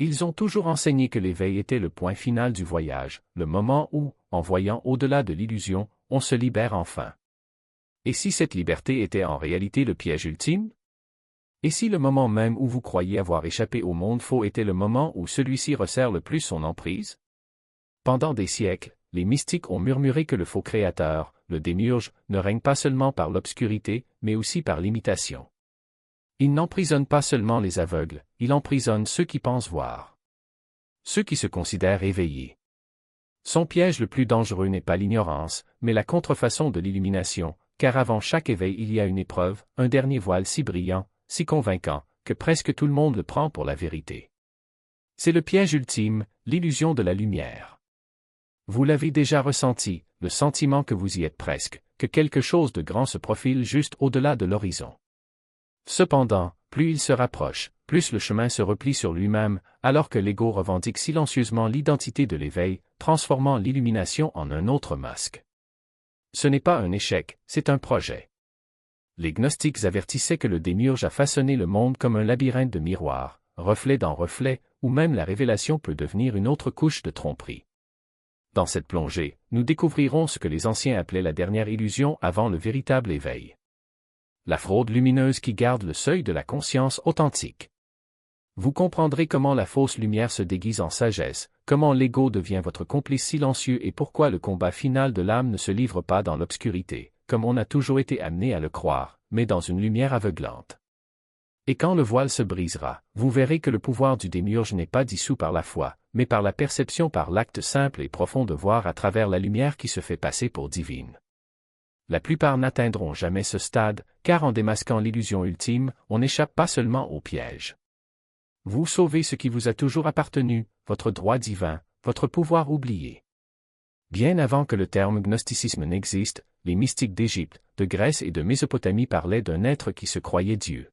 Ils ont toujours enseigné que l'éveil était le point final du voyage, le moment où, en voyant au-delà de l'illusion, on se libère enfin. Et si cette liberté était en réalité le piège ultime? Et si le moment même où vous croyez avoir échappé au monde faux était le moment où celui-ci resserre le plus son emprise? Pendant des siècles, les mystiques ont murmuré que le faux créateur, le démiurge, ne règne pas seulement par l'obscurité, mais aussi par l'imitation. Il n'emprisonne pas seulement les aveugles, il emprisonne ceux qui pensent voir. Ceux qui se considèrent éveillés. Son piège le plus dangereux n'est pas l'ignorance, mais la contrefaçon de l'illumination, car avant chaque éveil il y a une épreuve, un dernier voile si brillant, si convaincant, que presque tout le monde le prend pour la vérité. C'est le piège ultime, l'illusion de la lumière. Vous l'avez déjà ressenti, le sentiment que vous y êtes presque, que quelque chose de grand se profile juste au-delà de l'horizon. Cependant, plus il se rapproche, plus le chemin se replie sur lui-même, alors que l'ego revendique silencieusement l'identité de l'éveil, transformant l'illumination en un autre masque. Ce n'est pas un échec, c'est un projet. Les gnostiques avertissaient que le démiurge a façonné le monde comme un labyrinthe de miroirs, reflet dans reflet, où même la révélation peut devenir une autre couche de tromperie. Dans cette plongée, nous découvrirons ce que les anciens appelaient la dernière illusion avant le véritable éveil. La fraude lumineuse qui garde le seuil de la conscience authentique. Vous comprendrez comment la fausse lumière se déguise en sagesse, comment l'ego devient votre complice silencieux et pourquoi le combat final de l'âme ne se livre pas dans l'obscurité, comme on a toujours été amené à le croire, mais dans une lumière aveuglante. Et quand le voile se brisera, vous verrez que le pouvoir du démiurge n'est pas dissous par la foi, mais par la perception par l'acte simple et profond de voir à travers la lumière qui se fait passer pour divine. La plupart n'atteindront jamais ce stade, car en démasquant l'illusion ultime, on n'échappe pas seulement au piège. Vous sauvez ce qui vous a toujours appartenu, votre droit divin, votre pouvoir oublié. Bien avant que le terme gnosticisme n'existe, les mystiques d'Égypte, de Grèce et de Mésopotamie parlaient d'un être qui se croyait Dieu.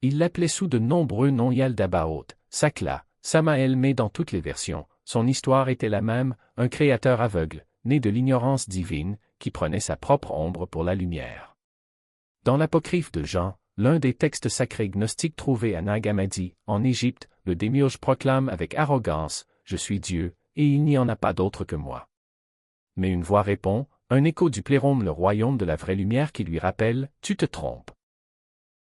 Ils l'appelaient sous de nombreux noms Yaldabaoth, Sakla, Samael, mais dans toutes les versions, son histoire était la même, un créateur aveugle, né de l'ignorance divine, qui prenait sa propre ombre pour la lumière. Dans l'apocryphe de Jean, l'un des textes sacrés gnostiques trouvés à Nag Hammadi, en Égypte, le démiurge proclame avec arrogance « Je suis Dieu, et il n'y en a pas d'autre que moi ». Mais une voix répond, un écho du plérôme, le royaume de la vraie lumière qui lui rappelle « Tu te trompes ».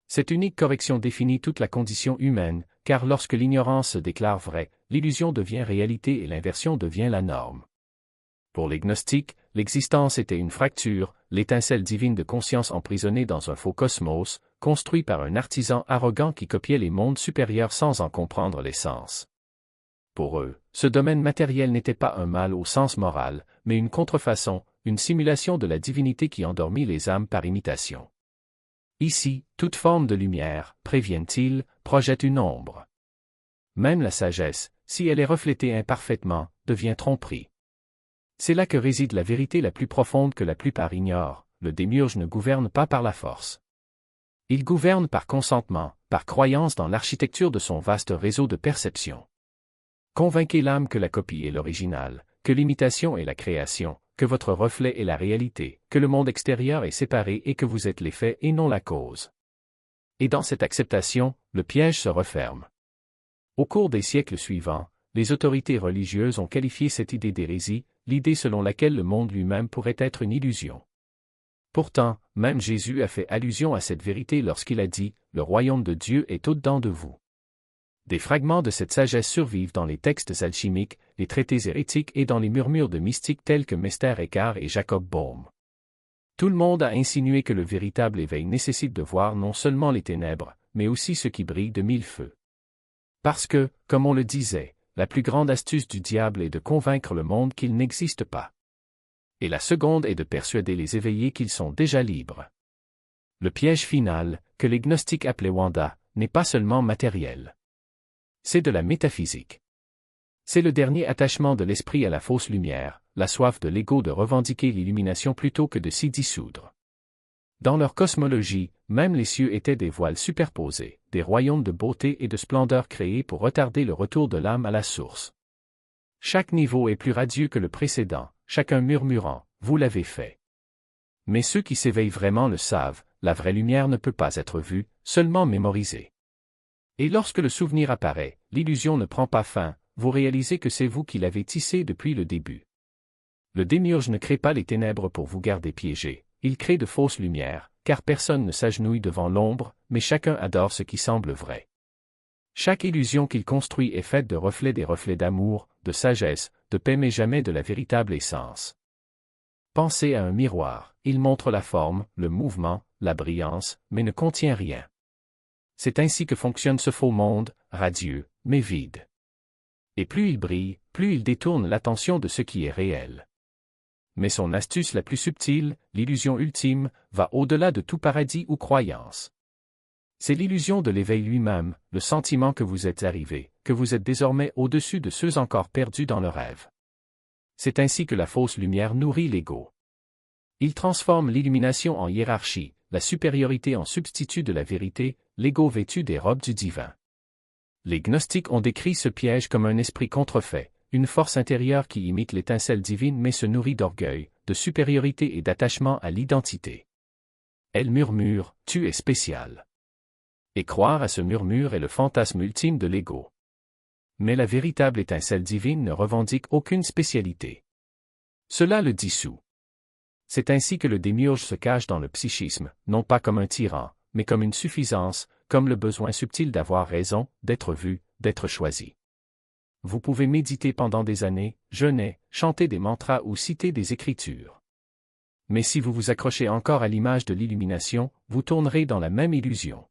Cette unique correction définit toute la condition humaine, car lorsque l'ignorance se déclare vraie, l'illusion devient réalité et l'inversion devient la norme. Pour les gnostiques, l'existence était une fracture, l'étincelle divine de conscience emprisonnée dans un faux cosmos, construit par un artisan arrogant qui copiait les mondes supérieurs sans en comprendre l'essence. Pour eux, ce domaine matériel n'était pas un mal au sens moral, mais une contrefaçon, une simulation de la divinité qui endormit les âmes par imitation. Ici, toute forme de lumière, préviennent-ils, projette une ombre. Même la sagesse, si elle est reflétée imparfaitement, devient tromperie. C'est là que réside la vérité la plus profonde que la plupart ignorent, le démiurge ne gouverne pas par la force. Il gouverne par consentement, par croyance dans l'architecture de son vaste réseau de perception. Convainquez l'âme que la copie est l'original, que l'imitation est la création, que votre reflet est la réalité, que le monde extérieur est séparé et que vous êtes l'effet et non la cause. Et dans cette acceptation, le piège se referme. Au cours des siècles suivants, les autorités religieuses ont qualifié cette idée d'hérésie, l'idée selon laquelle le monde lui-même pourrait être une illusion. Pourtant, même Jésus a fait allusion à cette vérité lorsqu'il a dit « Le royaume de Dieu est au-dedans de vous ». Des fragments de cette sagesse survivent dans les textes alchimiques, les traités hérétiques et dans les murmures de mystiques tels que Meister Eckhart et Jacob Boehme. Tout le monde a insinué que le véritable éveil nécessite de voir non seulement les ténèbres, mais aussi ce qui brille de mille feux. Parce que, comme on le disait, la plus grande astuce du diable est de convaincre le monde qu'il n'existe pas. Et la seconde est de persuader les éveillés qu'ils sont déjà libres. Le piège final, que les gnostiques appelaient Wanda, n'est pas seulement matériel. C'est de la métaphysique. C'est le dernier attachement de l'esprit à la fausse lumière, la soif de l'ego de revendiquer l'illumination plutôt que de s'y dissoudre. Dans leur cosmologie, même les cieux étaient des voiles superposés, des royaumes de beauté et de splendeur créés pour retarder le retour de l'âme à la source. Chaque niveau est plus radieux que le précédent, chacun murmurant « Vous l'avez fait ». Mais ceux qui s'éveillent vraiment le savent, la vraie lumière ne peut pas être vue, seulement mémorisée. Et lorsque le souvenir apparaît, l'illusion ne prend pas fin, vous réalisez que c'est vous qui l'avez tissé depuis le début. Le démiurge ne crée pas les ténèbres pour vous garder piégé, il crée de fausses lumières, car personne ne s'agenouille devant l'ombre, mais chacun adore ce qui semble vrai. Chaque illusion qu'il construit est faite de reflets, des reflets d'amour, de sagesse, de paix, mais jamais de la véritable essence. Pensez à un miroir, il montre la forme, le mouvement, la brillance, mais ne contient rien. C'est ainsi que fonctionne ce faux monde, radieux, mais vide. Et plus il brille, plus il détourne l'attention de ce qui est réel. Mais son astuce la plus subtile, l'illusion ultime, va au-delà de tout paradis ou croyance. C'est l'illusion de l'éveil lui-même, le sentiment que vous êtes arrivé, que vous êtes désormais au-dessus de ceux encore perdus dans le rêve. C'est ainsi que la fausse lumière nourrit l'ego. Il transforme l'illumination en hiérarchie, la supériorité en substitut de la vérité, l'ego vêtu des robes du divin. Les gnostiques ont décrit ce piège comme un esprit contrefait, une force intérieure qui imite l'étincelle divine mais se nourrit d'orgueil, de supériorité et d'attachement à l'identité. Elle murmure, « Tu es spécial ». Et croire à ce murmure est le fantasme ultime de l'ego. Mais la véritable étincelle divine ne revendique aucune spécialité. Cela le dissout. C'est ainsi que le démiurge se cache dans le psychisme, non pas comme un tyran, mais comme une suffisance, comme le besoin subtil d'avoir raison, d'être vu, d'être choisi. Vous pouvez méditer pendant des années, jeûner, chanter des mantras ou citer des écritures. Mais si vous vous accrochez encore à l'image de l'illumination, vous tournerez dans la même illusion.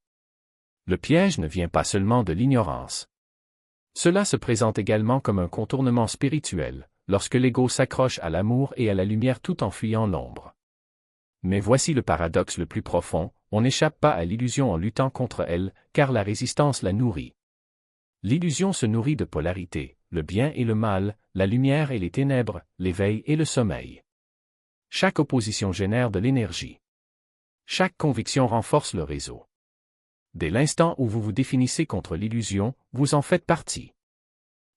Le piège ne vient pas seulement de l'ignorance. Cela se présente également comme un contournement spirituel, lorsque l'ego s'accroche à l'amour et à la lumière tout en fuyant l'ombre. Mais voici le paradoxe le plus profond, on n'échappe pas à l'illusion en luttant contre elle, car la résistance la nourrit. L'illusion se nourrit de polarité, le bien et le mal, la lumière et les ténèbres, l'éveil et le sommeil. Chaque opposition génère de l'énergie. Chaque conviction renforce le réseau. Dès l'instant où vous vous définissez contre l'illusion, vous en faites partie.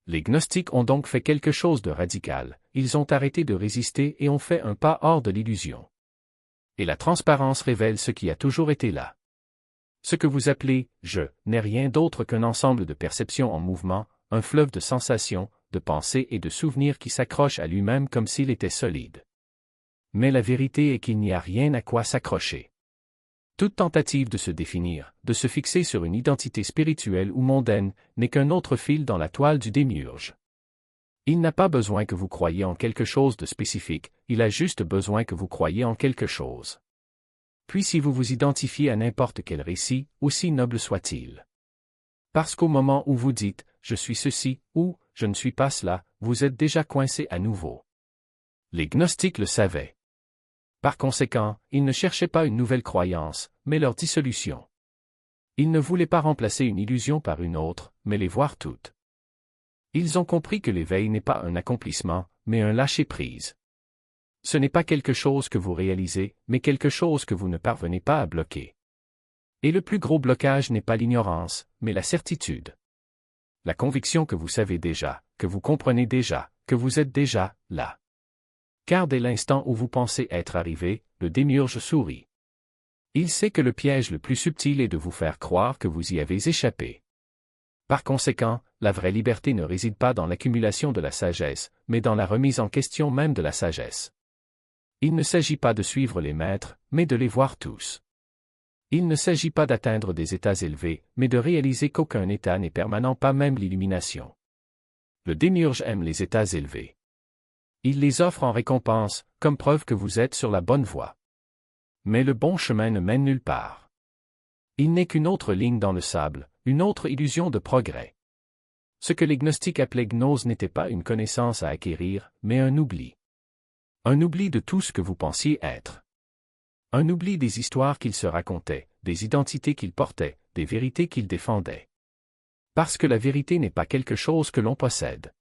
Les gnostiques ont donc fait quelque chose de radical, ils ont arrêté de résister et ont fait un pas hors de l'illusion. Et la transparence révèle ce qui a toujours été là. Ce que vous appelez « je » n'est rien d'autre qu'un ensemble de perceptions en mouvement, un fleuve de sensations, de pensées et de souvenirs qui s'accroche à lui-même comme s'il était solide. Mais la vérité est qu'il n'y a rien à quoi s'accrocher. Toute tentative de se définir, de se fixer sur une identité spirituelle ou mondaine, n'est qu'un autre fil dans la toile du démiurge. Il n'a pas besoin que vous croyiez en quelque chose de spécifique, il a juste besoin que vous croyiez en quelque chose. Puis si vous vous identifiez à n'importe quel récit, aussi noble soit-il. Parce qu'au moment où vous dites « je suis ceci » ou « je ne suis pas cela », vous êtes déjà coincé à nouveau. Les gnostiques le savaient. Par conséquent, ils ne cherchaient pas une nouvelle croyance, mais leur dissolution. Ils ne voulaient pas remplacer une illusion par une autre, mais les voir toutes. Ils ont compris que l'éveil n'est pas un accomplissement, mais un lâcher-prise. Ce n'est pas quelque chose que vous réalisez, mais quelque chose que vous ne parvenez pas à bloquer. Et le plus gros blocage n'est pas l'ignorance, mais la certitude. La conviction que vous savez déjà, que vous comprenez déjà, que vous êtes déjà là. Car dès l'instant où vous pensez être arrivé, le démiurge sourit. Il sait que le piège le plus subtil est de vous faire croire que vous y avez échappé. Par conséquent, la vraie liberté ne réside pas dans l'accumulation de la sagesse, mais dans la remise en question même de la sagesse. Il ne s'agit pas de suivre les maîtres, mais de les voir tous. Il ne s'agit pas d'atteindre des états élevés, mais de réaliser qu'aucun état n'est permanent, pas même l'illumination. Le démiurge aime les états élevés. Il les offre en récompense, comme preuve que vous êtes sur la bonne voie. Mais le bon chemin ne mène nulle part. Il n'est qu'une autre ligne dans le sable, une autre illusion de progrès. Ce que les gnostiques appelaient gnose n'était pas une connaissance à acquérir, mais un oubli. Un oubli de tout ce que vous pensiez être. Un oubli des histoires qu'ils se racontaient, des identités qu'ils portaient, des vérités qu'ils défendaient. Parce que la vérité n'est pas quelque chose que l'on possède.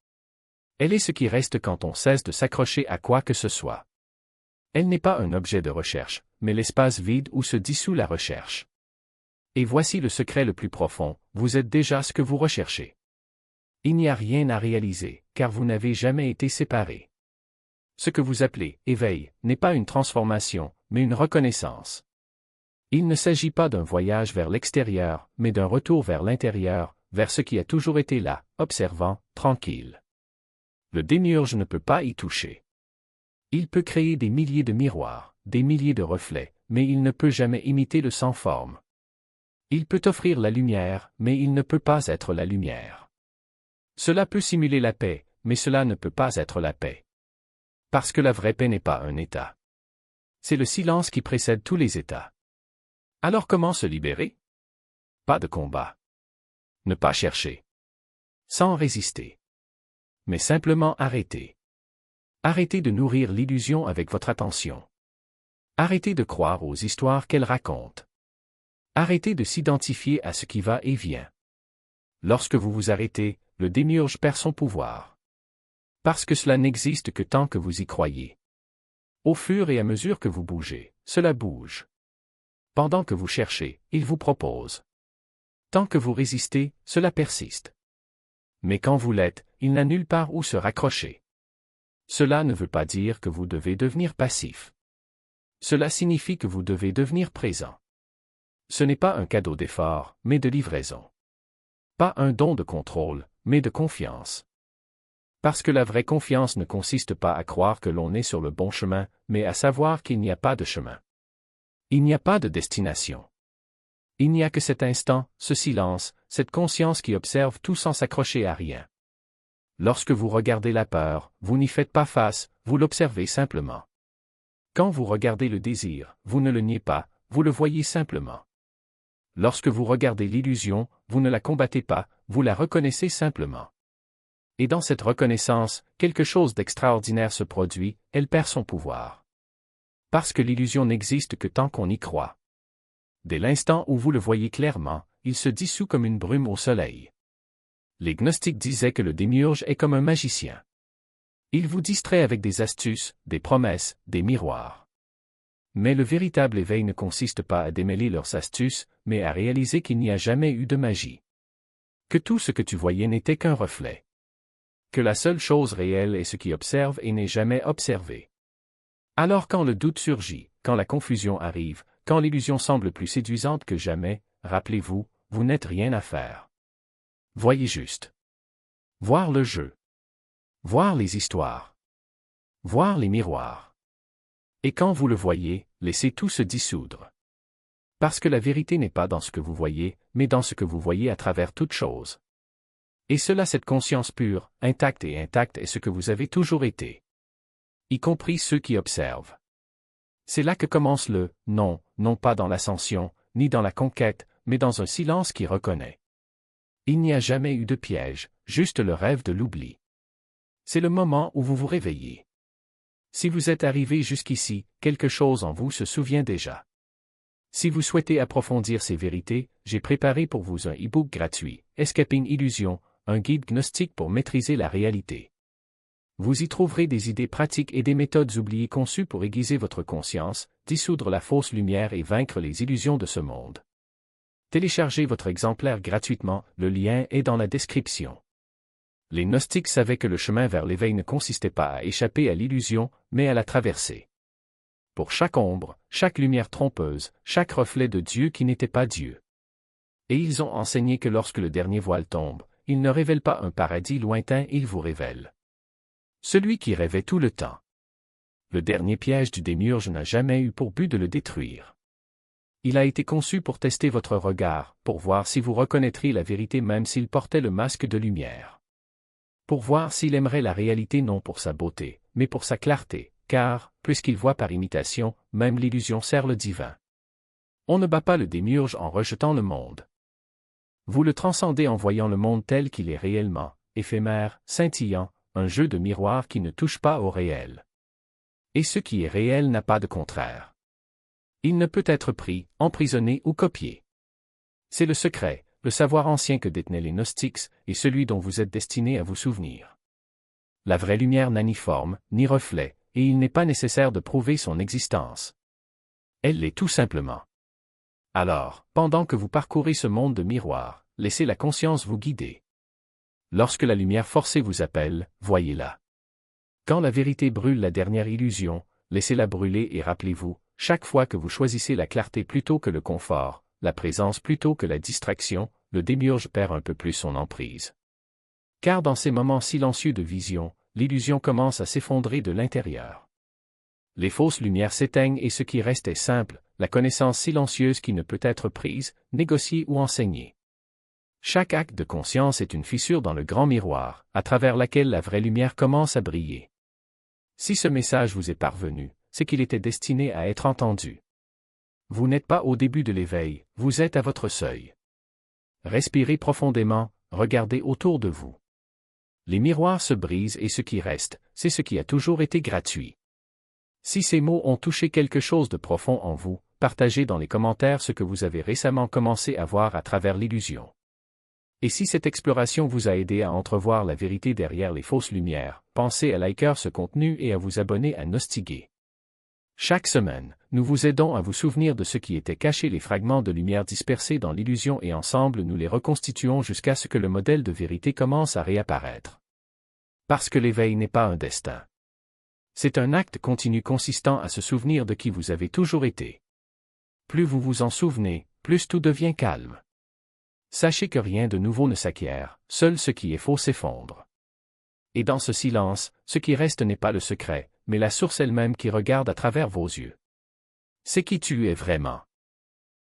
Elle est ce qui reste quand on cesse de s'accrocher à quoi que ce soit. Elle n'est pas un objet de recherche, mais l'espace vide où se dissout la recherche. Et voici le secret le plus profond, vous êtes déjà ce que vous recherchez. Il n'y a rien à réaliser, car vous n'avez jamais été séparés. Ce que vous appelez « éveil » n'est pas une transformation, mais une reconnaissance. Il ne s'agit pas d'un voyage vers l'extérieur, mais d'un retour vers l'intérieur, vers ce qui a toujours été là, observant, tranquille. Le démiurge ne peut pas y toucher. Il peut créer des milliers de miroirs, des milliers de reflets, mais il ne peut jamais imiter le sans-forme. Il peut offrir la lumière, mais il ne peut pas être la lumière. Cela peut simuler la paix, mais cela ne peut pas être la paix. Parce que la vraie paix n'est pas un état. C'est le silence qui précède tous les états. Alors comment se libérer? Pas de combat. Ne pas chercher. Sans résister. Mais simplement arrêter. Arrêtez de nourrir l'illusion avec votre attention. Arrêtez de croire aux histoires qu'elle raconte. Arrêtez de s'identifier à ce qui va et vient. Lorsque vous vous arrêtez, le démiurge perd son pouvoir. Parce que cela n'existe que tant que vous y croyez. Au fur et à mesure que vous bougez, cela bouge. Pendant que vous cherchez, il vous propose. Tant que vous résistez, cela persiste. Mais quand vous l'êtes, il n'a nulle part où se raccrocher. Cela ne veut pas dire que vous devez devenir passif. Cela signifie que vous devez devenir présent. Ce n'est pas un cadeau d'effort, mais de livraison. Pas un don de contrôle, mais de confiance. Parce que la vraie confiance ne consiste pas à croire que l'on est sur le bon chemin, mais à savoir qu'il n'y a pas de chemin. Il n'y a pas de destination. Il n'y a que cet instant, ce silence, cette conscience qui observe tout sans s'accrocher à rien. Lorsque vous regardez la peur, vous n'y faites pas face, vous l'observez simplement. Quand vous regardez le désir, vous ne le niez pas, vous le voyez simplement. Lorsque vous regardez l'illusion, vous ne la combattez pas, vous la reconnaissez simplement. Et dans cette reconnaissance, quelque chose d'extraordinaire se produit, elle perd son pouvoir. Parce que l'illusion n'existe que tant qu'on y croit. Dès l'instant où vous le voyez clairement, il se dissout comme une brume au soleil. Les gnostiques disaient que le démiurge est comme un magicien. Il vous distrait avec des astuces, des promesses, des miroirs. Mais le véritable éveil ne consiste pas à démêler leurs astuces, mais à réaliser qu'il n'y a jamais eu de magie. Que tout ce que tu voyais n'était qu'un reflet. Que la seule chose réelle est ce qui observe et n'est jamais observé. Alors quand le doute surgit, quand la confusion arrive, quand l'illusion semble plus séduisante que jamais, rappelez-vous, vous n'êtes rien à faire. Voyez juste. Voir le jeu. Voir les histoires. Voir les miroirs. Et quand vous le voyez, laissez tout se dissoudre. Parce que la vérité n'est pas dans ce que vous voyez, mais dans ce que vous voyez à travers toute chose. Et cela, cette conscience pure, intacte est ce que vous avez toujours été. Y compris ceux qui observent. C'est là que commence le « non », non pas dans l'ascension, ni dans la conquête, mais dans un silence qui reconnaît. Il n'y a jamais eu de piège, juste le rêve de l'oubli. C'est le moment où vous vous réveillez. Si vous êtes arrivé jusqu'ici, quelque chose en vous se souvient déjà. Si vous souhaitez approfondir ces vérités, j'ai préparé pour vous un e-book gratuit, Escaping Illusion, un guide gnostique pour maîtriser la réalité. Vous y trouverez des idées pratiques et des méthodes oubliées conçues pour aiguiser votre conscience, dissoudre la fausse lumière et vaincre les illusions de ce monde. Téléchargez votre exemplaire gratuitement, le lien est dans la description. Les gnostiques savaient que le chemin vers l'éveil ne consistait pas à échapper à l'illusion, mais à la traverser. Pour chaque ombre, chaque lumière trompeuse, chaque reflet de Dieu qui n'était pas Dieu. Et ils ont enseigné que lorsque le dernier voile tombe, il ne révèle pas un paradis lointain, il vous révèle celui qui rêvait tout le temps. Le dernier piège du démiurge n'a jamais eu pour but de le détruire. Il a été conçu pour tester votre regard, pour voir si vous reconnaîtriez la vérité même s'il portait le masque de lumière. Pour voir s'il aimerait la réalité non pour sa beauté, mais pour sa clarté, car, puisqu'il voit par imitation, même l'illusion sert le divin. On ne bat pas le démiurge en rejetant le monde. Vous le transcendez en voyant le monde tel qu'il est réellement, éphémère, scintillant, un jeu de miroirs qui ne touche pas au réel. Et ce qui est réel n'a pas de contraire. Il ne peut être pris, emprisonné ou copié. C'est le secret, le savoir ancien que détenaient les gnostiques, et celui dont vous êtes destiné à vous souvenir. La vraie lumière n'a ni forme, ni reflet, et il n'est pas nécessaire de prouver son existence. Elle l'est tout simplement. Alors, pendant que vous parcourez ce monde de miroirs, laissez la conscience vous guider. Lorsque la lumière forcée vous appelle, voyez-la. Quand la vérité brûle la dernière illusion, laissez-la brûler et rappelez-vous, chaque fois que vous choisissez la clarté plutôt que le confort, la présence plutôt que la distraction, le démiurge perd un peu plus son emprise. Car dans ces moments silencieux de vision, l'illusion commence à s'effondrer de l'intérieur. Les fausses lumières s'éteignent et ce qui reste est simple, la connaissance silencieuse qui ne peut être prise, négociée ou enseignée. Chaque acte de conscience est une fissure dans le grand miroir, à travers laquelle la vraie lumière commence à briller. Si ce message vous est parvenu, c'est qu'il était destiné à être entendu. Vous n'êtes pas au début de l'éveil, vous êtes à votre seuil. Respirez profondément, regardez autour de vous. Les miroirs se brisent et ce qui reste, c'est ce qui a toujours été gratuit. Si ces mots ont touché quelque chose de profond en vous, partagez dans les commentaires ce que vous avez récemment commencé à voir à travers l'illusion. Et si cette exploration vous a aidé à entrevoir la vérité derrière les fausses lumières, pensez à liker ce contenu et à vous abonner à Nostiguer. Chaque semaine, nous vous aidons à vous souvenir de ce qui était caché, les fragments de lumière dispersés dans l'illusion, et ensemble nous les reconstituons jusqu'à ce que le modèle de vérité commence à réapparaître. Parce que l'éveil n'est pas un destin. C'est un acte continu consistant à se souvenir de qui vous avez toujours été. Plus vous vous en souvenez, plus tout devient calme. Sachez que rien de nouveau ne s'acquiert, seul ce qui est faux s'effondre. Et dans ce silence, ce qui reste n'est pas le secret, mais la source elle-même qui regarde à travers vos yeux. C'est qui tu es vraiment.